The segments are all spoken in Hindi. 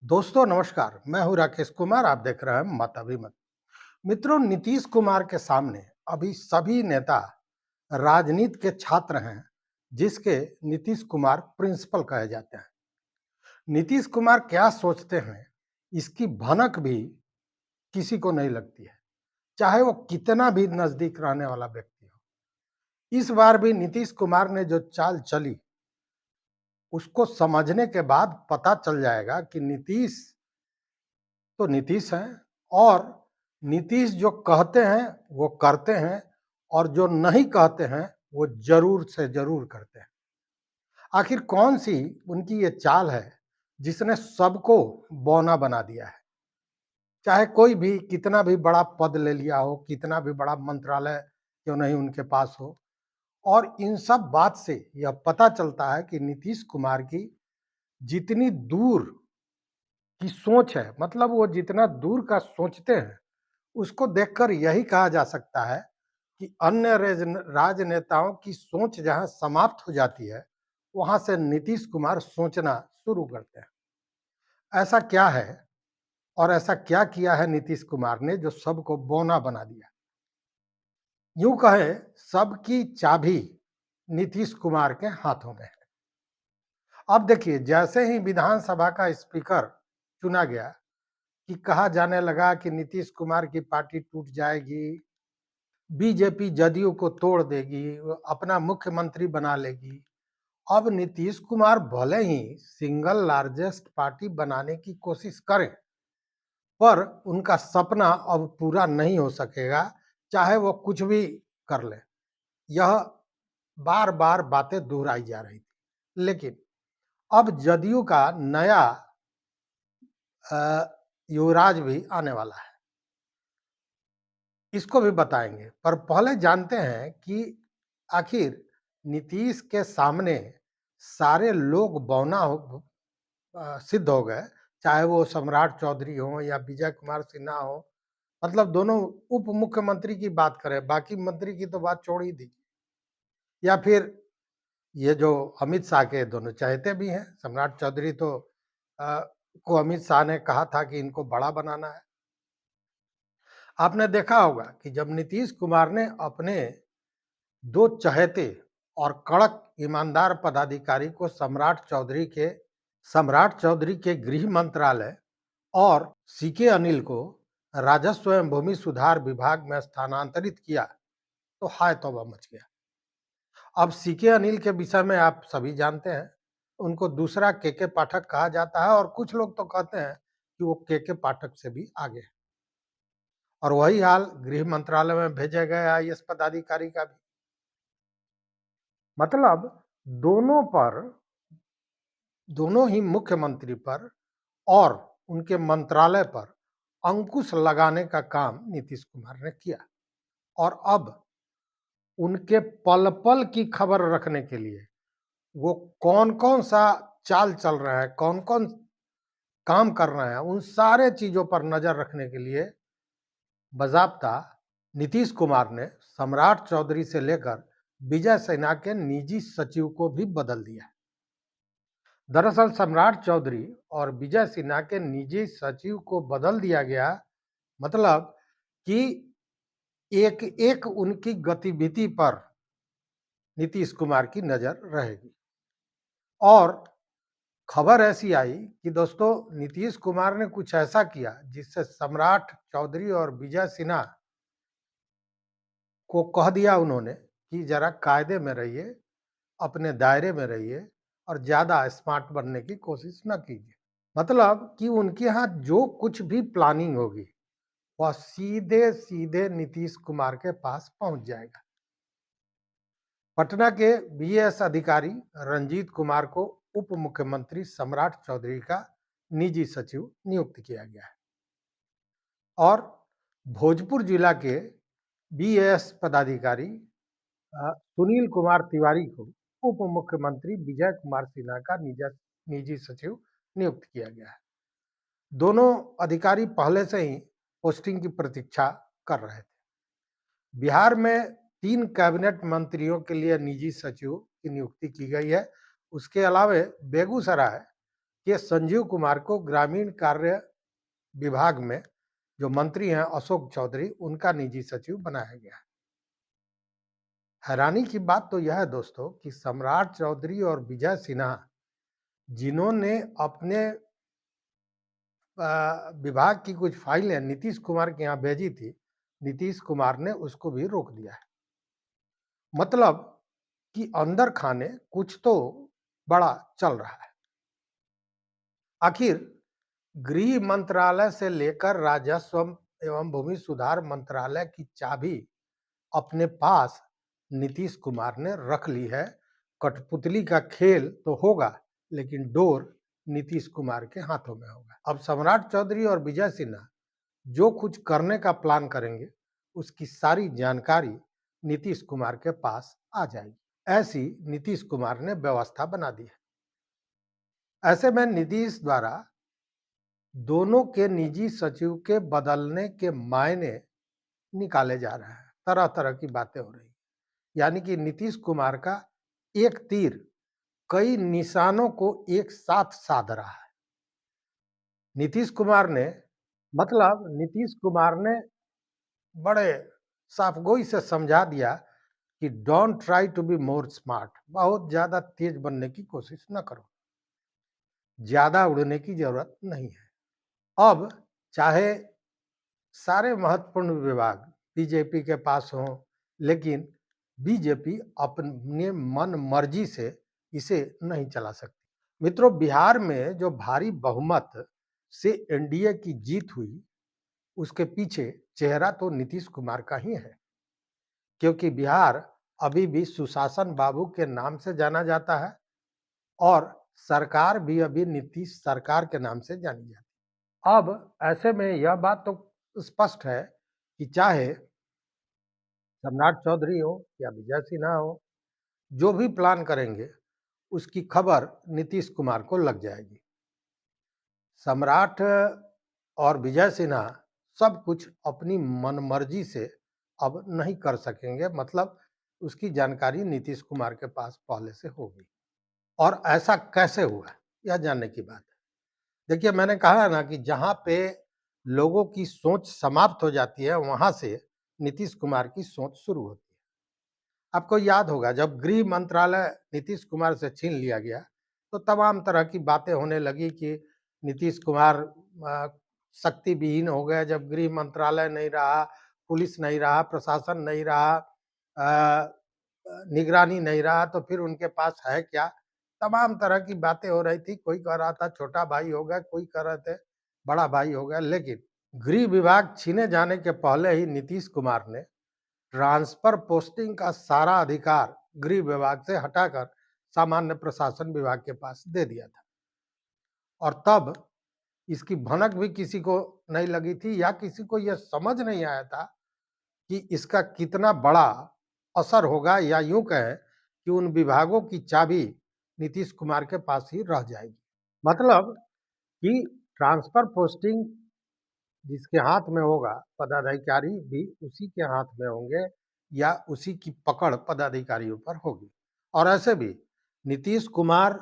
दोस्तों नमस्कार, मैं हूं राकेश कुमार। आप देख रहे हैं मत अभिमत। मित्रों, नीतीश कुमार के सामने अभी सभी नेता राजनीति के छात्र हैं, जिसके नीतीश कुमार प्रिंसिपल कहे जाते हैं। नीतीश कुमार क्या सोचते हैं, इसकी भनक भी किसी को नहीं लगती है, चाहे वो कितना भी नजदीक रहने वाला व्यक्ति हो। इस बार भी नीतीश कुमार ने जो चाल चली, उसको समझने के बाद पता चल जाएगा कि नीतीश तो नीतीश हैं, और नीतीश जो कहते हैं वो करते हैं, और जो नहीं कहते हैं वो जरूर से जरूर करते हैं। आखिर कौन सी उनकी ये चाल है जिसने सबको बौना बना दिया है? चाहे कोई भी कितना भी बड़ा पद ले लिया हो, कितना भी बड़ा मंत्रालय क्यों नहीं उनके पास हो, और इन सब बात से यह पता चलता है कि नीतीश कुमार की जितनी दूर की सोच है, मतलब वो जितना दूर का सोचते हैं, उसको देखकर यही कहा जा सकता है कि अन्य राजनेताओं की सोच जहां समाप्त हो जाती है, वहां से नीतीश कुमार सोचना शुरू करते हैं। ऐसा क्या है, और ऐसा क्या किया है नीतीश कुमार ने जो सबको बौना बना दिया? यूं कहे, सबकी चाबी नीतीश कुमार के हाथों में है। अब देखिए, जैसे ही विधानसभा का स्पीकर चुना गया कि कहा जाने लगा कि नीतीश कुमार की पार्टी टूट जाएगी, बीजेपी जदयू को तोड़ देगी, वो अपना मुख्यमंत्री बना लेगी। अब नीतीश कुमार भले ही सिंगल लार्जेस्ट पार्टी बनाने की कोशिश करें, पर उनका सपना अब पूरा नहीं हो सकेगा, चाहे वो कुछ भी कर ले। यह बार बार बातें दोहराई जा रही थी, लेकिन अब जदयू का नया अ, युवराज भी आने वाला है, इसको भी बताएंगे। पर पहले जानते हैं कि आखिर नीतीश के सामने सारे लोग सिद्ध हो गए, चाहे वो सम्राट चौधरी हो या विजय कुमार सिन्हा हो। मतलब दोनों उप मुख्यमंत्री की बात करें, बाकी मंत्री की तो बात छोड़ ही दीजिए, या फिर ये जो अमित शाह के दोनों चहेते भी हैं। सम्राट चौधरी तो अ, को अमित शाह ने कहा था कि इनको बड़ा बनाना है। आपने देखा होगा कि जब नीतीश कुमार ने अपने दो चहेते और कड़क ईमानदार पदाधिकारी को सम्राट चौधरी के गृह मंत्रालय और सीके अनिल को राजस्व एवं भूमि सुधार विभाग में स्थानांतरित किया, तो हाय तौबा मच गया। अब सीके अनिल के विषय में आप सभी जानते हैं, उनको दूसरा के पाठक कहा जाता है, और कुछ लोग तो कहते हैं कि वो के पाठक से भी आगे है। और वही हाल गृह मंत्रालय में भेजे गए आईएएस पदाधिकारी का भी। मतलब दोनों पर, दोनों ही मुख्यमंत्री पर और उनके मंत्रालय पर अंकुश लगाने का काम नीतीश कुमार ने किया। और अब उनके पल पल की खबर रखने के लिए वो कौन कौन सा चाल चल रहा है, कौन कौन काम कर रहे हैं, उन सारे चीजों पर नजर रखने के लिए बाज़ाब्ता नीतीश कुमार ने सम्राट चौधरी से लेकर विजय सिन्हा के निजी सचिव को भी बदल दिया है। दरअसल सम्राट चौधरी और विजय सिन्हा के निजी सचिव को बदल दिया गया, मतलब कि एक एक उनकी गतिविधि पर नीतीश कुमार की नजर रहेगी। और खबर ऐसी आई कि दोस्तों, नीतीश कुमार ने कुछ ऐसा किया जिससे सम्राट चौधरी और विजय सिन्हा को कह दिया उन्होंने कि जरा कायदे में रहिए, अपने दायरे में रहिए, और ज्यादा स्मार्ट बनने की कोशिश न कीजिए। मतलब कि उनके यहाँ जो कुछ भी प्लानिंग होगी, वह सीधे सीधे नीतीश कुमार के पास पहुंच जाएगा। पटना के बीएएस अधिकारी रंजीत कुमार को उप मुख्यमंत्री सम्राट चौधरी का निजी सचिव नियुक्त किया गया है, और भोजपुर जिला के बीएएस पदाधिकारी सुनील कुमार तिवारी को उप मुख्यमंत्री विजय कुमार सिन्हा का निजी सचिव नियुक्त किया गया है। दोनों अधिकारी पहले से ही पोस्टिंग की प्रतीक्षा कर रहे थे। बिहार में 3 कैबिनेट मंत्रियों के लिए निजी सचिव की नियुक्ति की गई है। उसके अलावे बेगूसराय कि संजीव कुमार को ग्रामीण कार्य विभाग में जो मंत्री हैं अशोक चौधरी, उनका निजी सचिव बनाया गया है। हैरानी की बात तो यह है दोस्तों कि सम्राट चौधरी और विजय सिन्हा, जिन्होंने अपने विभाग की कुछ फाइलें नीतीश कुमार के यहाँ भेजी थी, नीतीश कुमार ने उसको भी रोक दिया है। मतलब कि अंदर खाने कुछ तो बड़ा चल रहा है। आखिर गृह मंत्रालय से लेकर राजस्व एवं भूमि सुधार मंत्रालय की चाबी अपने पास नीतीश कुमार ने रख ली है। कठपुतली का खेल तो होगा, लेकिन डोर नीतीश कुमार के हाथों में होगा। अब सम्राट चौधरी और विजय सिन्हा जो कुछ करने का प्लान करेंगे, उसकी सारी जानकारी नीतीश कुमार के पास आ जाएगी। ऐसी नीतीश कुमार ने व्यवस्था बना दी है। ऐसे में नीतीश द्वारा दोनों के निजी सचिव के बदलने के मायने निकाले जा रहे हैं। तरह तरह की बातें हो रही, यानी कि नीतीश कुमार का एक तीर कई निशानों को एक साथ साध रहा है। नीतीश कुमार ने नीतीश कुमार ने बड़े साफगोई से समझा दिया कि don't try to be more smart, बहुत ज्यादा तेज बनने की कोशिश न करो, ज्यादा उड़ने की जरूरत नहीं है। अब चाहे सारे महत्वपूर्ण विभाग बीजेपी के पास हों, लेकिन बीजेपी अपने मन मर्जी से इसे नहीं चला सकती। मित्रों, बिहार में जो भारी बहुमत से एनडीए की जीत हुई, उसके पीछे चेहरा तो नीतीश कुमार का ही है, क्योंकि बिहार अभी भी सुशासन बाबू के नाम से जाना जाता है और सरकार भी अभी नीतीश सरकार के नाम से जानी जाती है। अब ऐसे में यह बात तो स्पष्ट है कि चाहे सम्राट चौधरी हो या विजय सिन्हा हो, जो भी प्लान करेंगे उसकी खबर नीतीश कुमार को लग जाएगी। सम्राट और विजय सिन्हा सब कुछ अपनी मनमर्जी से अब नहीं कर सकेंगे, मतलब उसकी जानकारी नीतीश कुमार के पास पहले से होगी। और ऐसा कैसे हुआ, यह जानने की बात है। देखिए, मैंने कहा ना कि जहां पे लोगों की सोच समाप्त हो जाती है, वहां से नीतीश कुमार की सोच शुरू होती है। आपको याद होगा, जब गृह मंत्रालय नीतीश कुमार से छीन लिया गया, तो तमाम तरह की बातें होने लगी कि नीतीश कुमार शक्ति विहीन हो गए। जब गृह मंत्रालय नहीं रहा, पुलिस नहीं रहा, प्रशासन नहीं रहा, निगरानी नहीं रहा, तो फिर उनके पास है क्या? तमाम तरह की बातें हो रही थी। कोई कह रहा था छोटा भाई हो गया, कोई कह रहे थे बड़ा भाई हो गया। लेकिन गृह विभाग छीने जाने के पहले ही नीतीश कुमार ने ट्रांसफर पोस्टिंग का सारा अधिकार गृह विभाग से हटाकर सामान्य प्रशासन विभाग के पास दे दिया था। और तब इसकी भनक भी किसी को नहीं लगी थी, या किसी को यह समझ नहीं आया था कि इसका कितना बड़ा असर होगा, या यूं कहें कि उन विभागों की चाबी नीतीश कुमार के पास ही रह जाएगी। मतलब कि ट्रांसफर पोस्टिंग जिसके हाथ में होगा, पदाधिकारी भी उसी के हाथ में होंगे, या उसी की पकड़ पदाधिकारियों पर होगी। और ऐसे भी नीतीश कुमार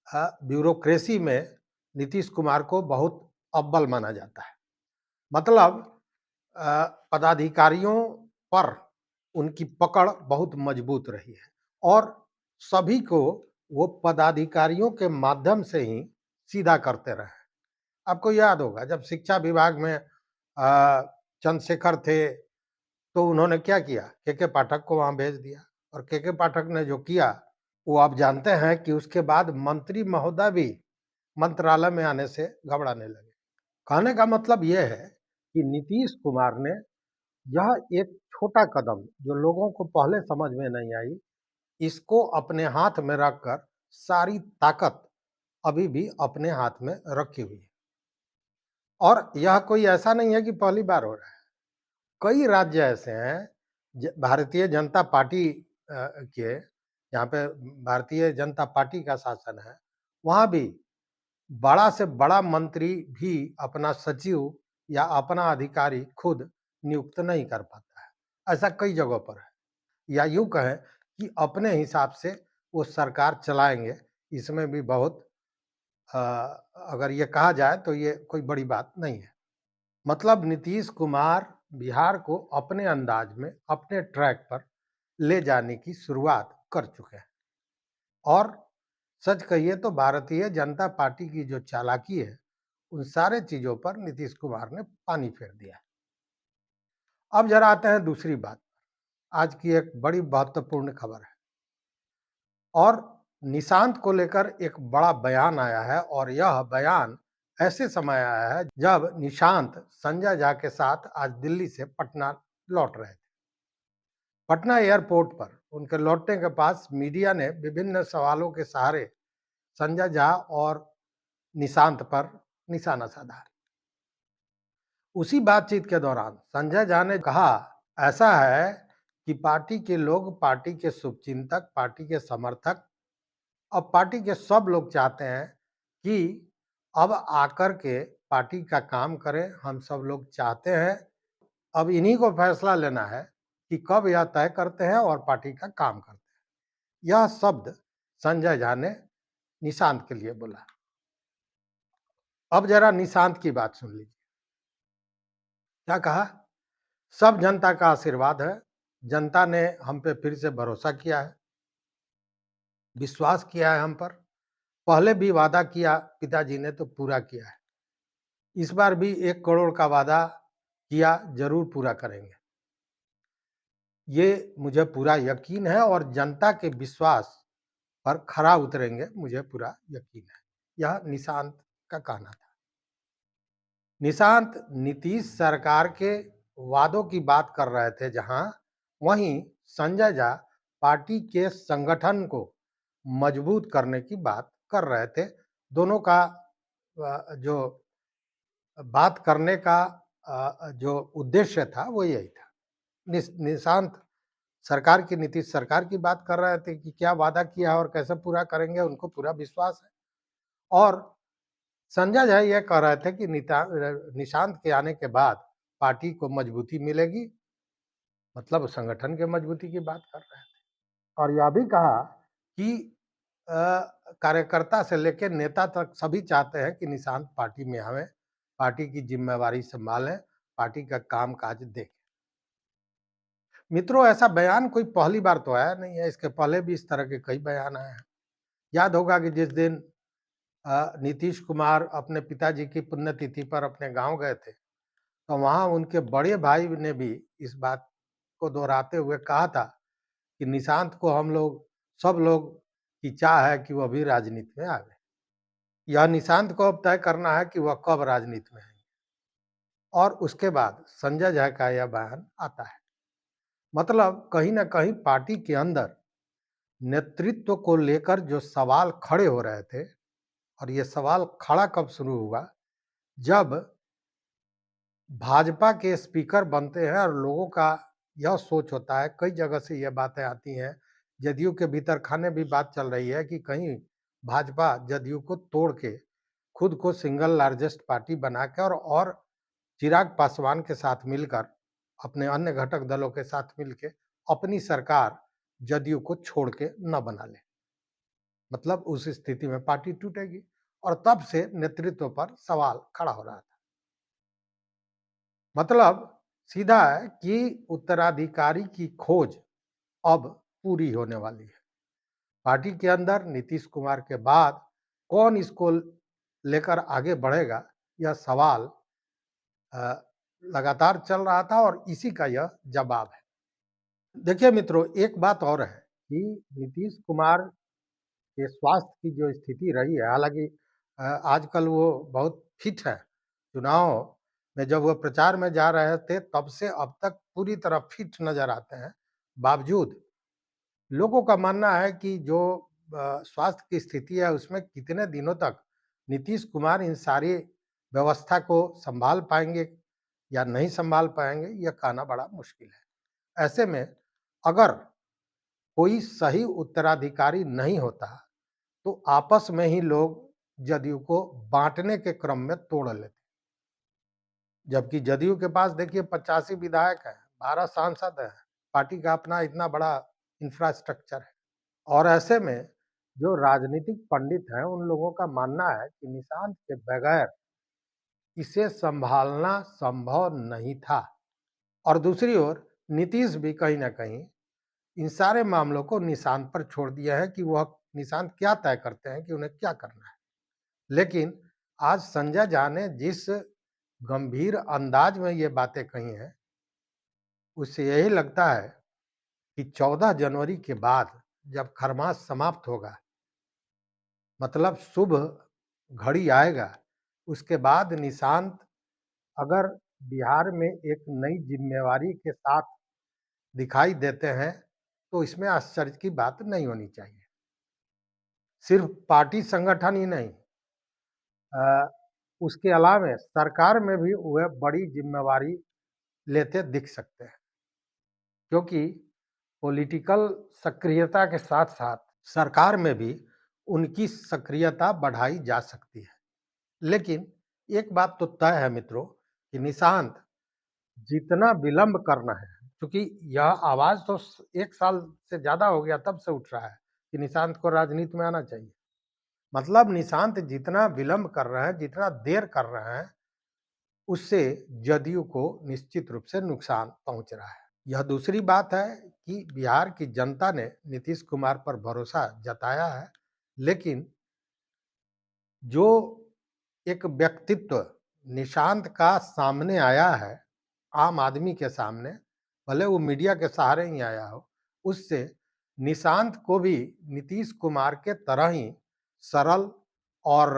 ब्यूरोक्रेसी में नीतीश कुमार को बहुत अव्वल माना जाता है। मतलब पदाधिकारियों पर उनकी पकड़ बहुत मजबूत रही है, और सभी को वो पदाधिकारियों के माध्यम से ही सीधा करते रहे। आपको याद होगा, जब शिक्षा विभाग में चंद्रशेखर थे, तो उन्होंने क्या किया, के पाठक को वहां भेज दिया। और के पाठक ने जो किया, वो आप जानते हैं कि उसके बाद मंत्री महोदय भी मंत्रालय में आने से घबराने लगे। कहने का मतलब यह है कि नीतीश कुमार ने यह एक छोटा कदम, जो लोगों को पहले समझ में नहीं आई, इसको अपने हाथ में रखकर सारी ताकत अभी भी अपने हाथ में रखी हुई है। और यह कोई ऐसा नहीं है कि पहली बार हो रहा है। कई राज्य ऐसे हैं भारतीय जनता पार्टी के, यहाँ पे भारतीय जनता पार्टी का शासन है, वहां भी बड़ा से बड़ा मंत्री भी अपना सचिव या अपना अधिकारी खुद नियुक्त नहीं कर पाता है। ऐसा कई जगहों पर है। या यूं कहें कि अपने हिसाब से वो सरकार चलाएंगे, इसमें भी बहुत अगर ये कहा जाए तो ये कोई बड़ी बात नहीं है। मतलब नीतीश कुमार बिहार को अपने अंदाज में, अपने ट्रैक पर ले जाने की शुरुआत कर चुके हैं और सच कहिए तो भारतीय जनता पार्टी की जो चालाकी है, उन सारे चीज़ों पर नीतीश कुमार ने पानी फेर दिया है। अब ज़रा आते हैं दूसरी बात। आज की एक बड़ी महत्वपूर्ण खबर है और निशांत को लेकर एक बड़ा बयान आया है और यह बयान ऐसे समय आया है जब निशांत संजय झा के साथ आज दिल्ली से पटना लौट रहे थे। पटना एयरपोर्ट पर उनके लौटने के पास मीडिया ने विभिन्न सवालों के सहारे संजय झा और निशांत पर निशाना साधा। उसी बातचीत के दौरान संजय झा ने कहा, ऐसा है कि पार्टी के लोग, पार्टी के शुभचिंतक, पार्टी के समर्थक, अब पार्टी के सब लोग चाहते हैं कि अब आकर के पार्टी का काम करें। हम सब लोग चाहते हैं, अब इन्हीं को फैसला लेना है कि कब यह तय करते हैं और पार्टी का काम करते हैं। यह शब्द संजय झा ने निशांत के लिए बोला। अब जरा निशांत की बात सुन लीजिए। क्या कहा? सब जनता का आशीर्वाद है। जनता ने हम पे फिर से भरोसा किया है, विश्वास किया है हम पर। पहले भी वादा किया पिताजी ने तो पूरा किया है। इस बार भी 1 करोड़ का वादा किया, जरूर पूरा करेंगे। ये मुझे पूरा यकीन है और जनता के विश्वास पर खरा उतरेंगे, मुझे पूरा यकीन है। यह निशांत का कहना था। निशांत नीतीश सरकार के वादों की बात कर रहे थे जहां, वहीं संजय झा पार्टी के संगठन को मजबूत करने की बात कर रहे थे। दोनों का जो बात करने का जो उद्देश्य था वो यही था। निशांत सरकार की, नीतीश सरकार की बात कर रहे थे कि क्या वादा किया है और कैसे पूरा करेंगे, उनको पूरा विश्वास है। और संजय झा ये कह रहे थे कि निशांत के आने के बाद पार्टी को मजबूती मिलेगी, मतलब संगठन के मजबूती की बात कर रहे थे। और यह भी कहा कि कार्यकर्ता से लेकर नेता तक सभी चाहते हैं कि निशांत पार्टी में आवे, पार्टी की जिम्मेवारी संभालें, पार्टी का काम काज देखें। मित्रों, ऐसा बयान कोई पहली बार तो आया नहीं है, इसके पहले भी इस तरह के कई बयान आए हैं। याद होगा कि जिस दिन नीतीश कुमार अपने पिताजी की पुण्यतिथि पर अपने गांव गए थे, तो वहां उनके बड़े भाई ने भी इस बात को दोहराते हुए कहा था कि निशांत को हम लोग, सब लोग की चाह है कि वह भी राजनीति में आवे। यह निशांत को अब तय करना है कि वह कब राजनीति में आएंगे। और उसके बाद संजय झा का यह बयान आता है। मतलब कहीं ना कहीं पार्टी के अंदर नेतृत्व को लेकर जो सवाल खड़े हो रहे थे, और ये सवाल खड़ा कब शुरू हुआ, जब भाजपा के स्पीकर बनते हैं और लोगों का यह सोच होता है, कई जगह से यह बातें आती हैं, जदयू के भीतर खाने भी बात चल रही है कि कहीं भाजपा जदयू को तोड़ के खुद को सिंगल लार्जेस्ट पार्टी बना के और चिराग पासवान के साथ मिलकर, अपने अन्य घटक दलों के साथ मिलकर अपनी सरकार जदयू को छोड़ के न बना ले। मतलब उस स्थिति में पार्टी टूटेगी और तब से नेतृत्व पर सवाल खड़ा हो रहा था। मतलब सीधा है कि उत्तराधिकारी की खोज अब पूरी होने वाली है। पार्टी के अंदर नीतीश कुमार के बाद कौन इसको लेकर आगे बढ़ेगा, यह सवाल लगातार चल रहा था और इसी का यह जवाब है। देखिए मित्रों, एक बात और है कि नीतीश कुमार के स्वास्थ्य की जो स्थिति रही है, हालांकि आजकल वो बहुत फिट है। चुनाव में जब वो प्रचार में जा रहे थे तब से अब तक पूरी तरह फिट नजर आते हैं। बावजूद लोगों का मानना है कि जो स्वास्थ्य की स्थिति है उसमें कितने दिनों तक नीतीश कुमार इन सारी व्यवस्था को संभाल पाएंगे या नहीं संभाल पाएंगे, यह कहना बड़ा मुश्किल है। ऐसे में अगर कोई सही उत्तराधिकारी नहीं होता तो आपस में ही लोग जदयू को बांटने के क्रम में तोड़ लेते। जबकि जदयू के पास देखिए 85 विधायक हैं, 12 सांसद हैं, पार्टी का अपना इतना बड़ा इंफ्रास्ट्रक्चर है। और ऐसे में जो राजनीतिक पंडित हैं उन लोगों का मानना है कि निशांत के बगैर इसे संभालना संभव नहीं था। और दूसरी ओर नीतीश भी कहीं न कहीं इन सारे मामलों को निशांत पर छोड़ दिया है कि वह निशांत क्या तय करते हैं कि उन्हें क्या करना है। लेकिन आज संजय झा ने जिस गंभीर अंदाज में ये बातें कही हैं, उससे यही लगता है कि 14 जनवरी के बाद जब खरमास समाप्त होगा, मतलब शुभ घड़ी आएगा, उसके बाद निशांत अगर बिहार में एक नई जिम्मेवारी के साथ दिखाई देते हैं, तो इसमें आश्चर्य की बात नहीं होनी चाहिए। सिर्फ पार्टी संगठन ही नहीं, अ, उसके अलावे सरकार में भी वह बड़ी जिम्मेवारी लेते दिख सकते हैं, क्योंकि पॉलिटिकल सक्रियता के साथ-साथ सरकार में भी उनकी सक्रियता बढ़ाई जा सकती है। लेकिन एक बात तो तय है मित्रों कि निशांत जितना विलंब करना है, क्योंकि यह आवाज़ तो 1 साल से ज़्यादा हो गया तब से उठ रहा है कि निशांत को राजनीति में आना चाहिए। मतलब निशांत जितना विलंब कर रहे हैं, जितना देर कर रहे हैं, उससे जदयू को निश्चित रूप से नुकसान पहुंच रहा है। यह दूसरी बात है कि बिहार की जनता ने नीतीश कुमार पर भरोसा जताया है, लेकिन जो एक व्यक्तित्व निशांत का सामने आया है, आम आदमी के सामने, भले वो मीडिया के सहारे ही आया हो, उससे निशांत को भी नीतीश कुमार के तरह ही सरल और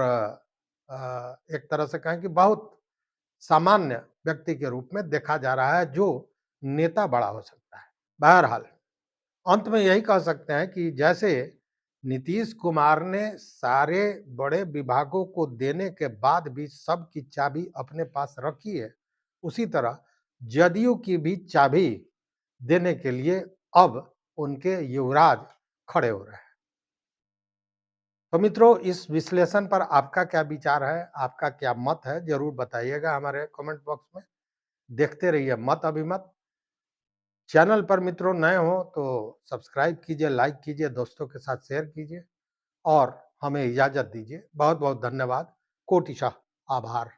एक तरह से कहें कि बहुत सामान्य व्यक्ति के रूप में देखा जा रहा है, जो नेता बड़ा हो सकता है। बहरहाल, अंत में यही कह सकते हैं कि जैसे नीतीश कुमार ने सारे बड़े विभागों को देने के बाद भी सबकी चाबी अपने पास रखी है, उसी तरह जदयू की भी चाबी देने के लिए अब उनके युवराज खड़े हो रहे हैं। तो मित्रों, इस विश्लेषण पर आपका क्या विचार है, आपका क्या मत है, जरूर बताइएगा हमारे कमेंट बॉक्स में। देखते रहिए मत अभिमत। चैनल पर मित्रों नए हो तो सब्सक्राइब कीजिए, लाइक कीजिए, दोस्तों के साथ शेयर कीजिए और हमें इजाज़त दीजिए। बहुत बहुत धन्यवाद। कोटिशः आभार।